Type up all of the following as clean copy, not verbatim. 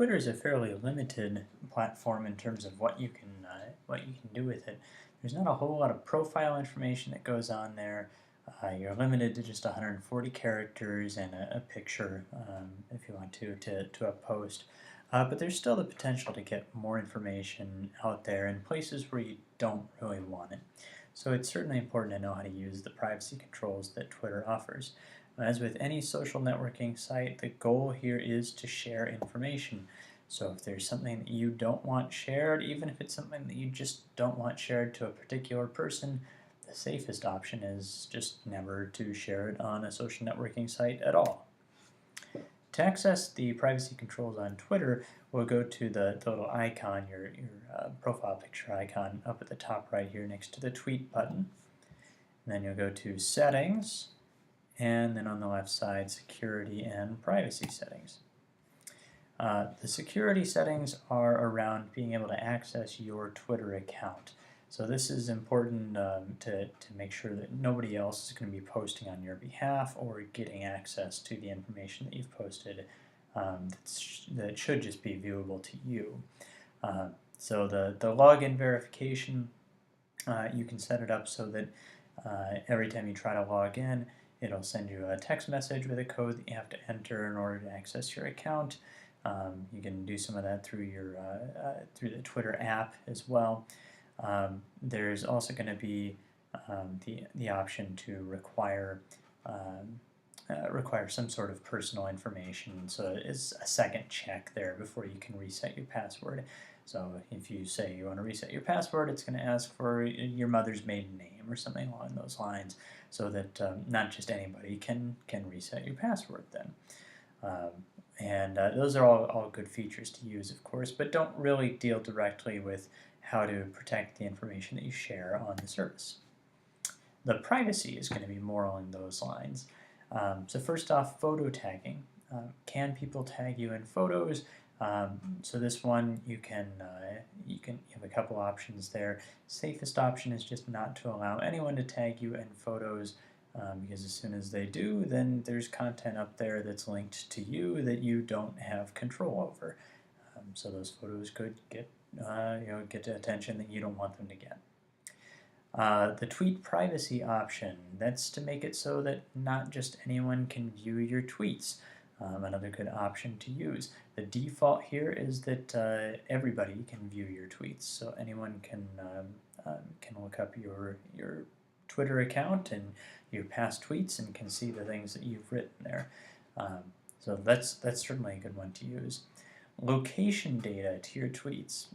Twitter is a fairly limited platform in terms of what you can do with it. There's not a whole lot of profile information that goes on there. You're limited to just 140 characters and a picture if you want to a post. But there's still the potential to get more information out there in places where you don't really want it. So it's certainly important to know how to use the privacy controls that Twitter offers. As with any social networking site, the goal here is to share information. So if there's something that you don't want shared, even if it's something that you just don't want shared to a particular person, the safest option is just never to share it on a social networking site at all. To access the privacy controls on Twitter, we'll go to the little icon, your profile picture icon up at the top right here next to the tweet button. And then you'll go to settings, and then on the left side, security and privacy settings. The security settings are around being able to access your Twitter account. So this is important to make sure that nobody else is going to be posting on your behalf or getting access to the information that you've posted that should just be viewable to you. So the login verification, you can set it up so that every time you try to log in, it'll send you a text message with a code that you have to enter in order to access your account. You can do some of that through through the Twitter app as well. There's also going to be the option to require some sort of personal information, so it's a second check there before you can reset your password. So if you say you want to reset your password, it's going to ask for your mother's maiden name or something along those lines, so that not just anybody can reset your password then. Those are all good features to use, of course, but don't really deal directly with how to protect the information that you share on the service. The privacy is going to be more along those lines. So first off, photo tagging. Can people tag you in photos? So this one, you have a couple options there. Safest option is just not to allow anyone to tag you in photos, because as soon as they do, then there's content up there that's linked to you that you don't have control over. So those photos could get get attention that you don't want them to get. The tweet privacy option, that's to make it so that not just anyone can view your tweets. Another good option to use. The default here is that everybody can view your tweets, so anyone can look up your Twitter account and your past tweets and can see the things that you've written there. So that's certainly a good one to use. Location data to your tweets.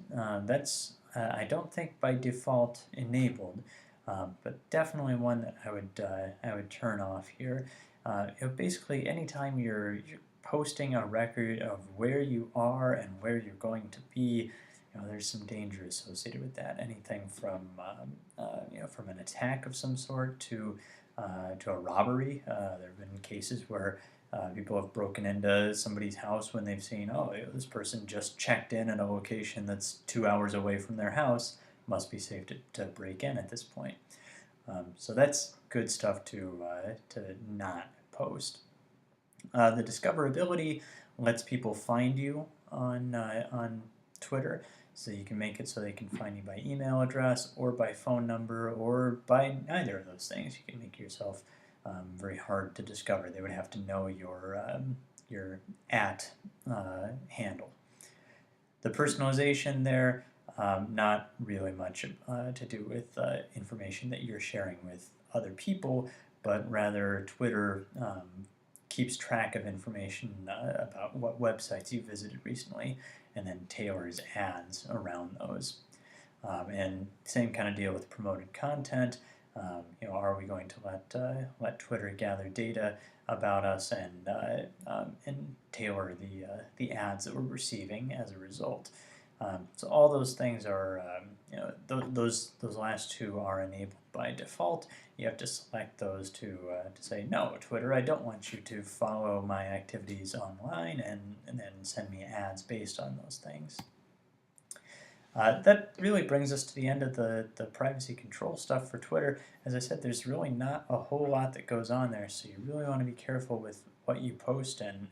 That's I don't think by default enabled, but definitely one that I would turn off here. Basically, anytime you're posting a record of where you are and where you're going to be, there's some danger associated with that. Anything from from an attack of some sort to a robbery. There have been cases where people have broken into somebody's house when they've seen, oh, this person just checked in at a location that's 2 hours away from their house. Must be safe to break in at this point. So that's good stuff to not post. The discoverability lets people find you on Twitter, so you can make it so they can find you by email address or by phone number or by neither of those things. You can make yourself very hard to discover. They would have to know your @ handle. The personalization there, not really much to do with information that you're sharing with other people, but rather Twitter keeps track of information about what websites you visited recently and then tailors ads around those. And same kind of deal with promoted content. Are we going to let Twitter gather data about us and tailor the ads that we're receiving as a result? So all those things are, those last two are enabled by default. You have to select those to say, no, Twitter, I don't want you to follow my activities online and then send me ads based on those things. That really brings us to the end of the privacy control stuff for Twitter. As I said, there's really not a whole lot that goes on there, so you really want to be careful with what you post and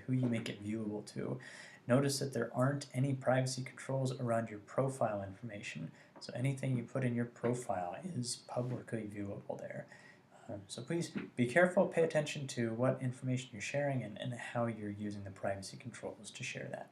who you make it viewable to. Notice that there aren't any privacy controls around your profile information, so anything you put in your profile is publicly viewable there. So please be careful, pay attention to what information you're sharing and how you're using the privacy controls to share that.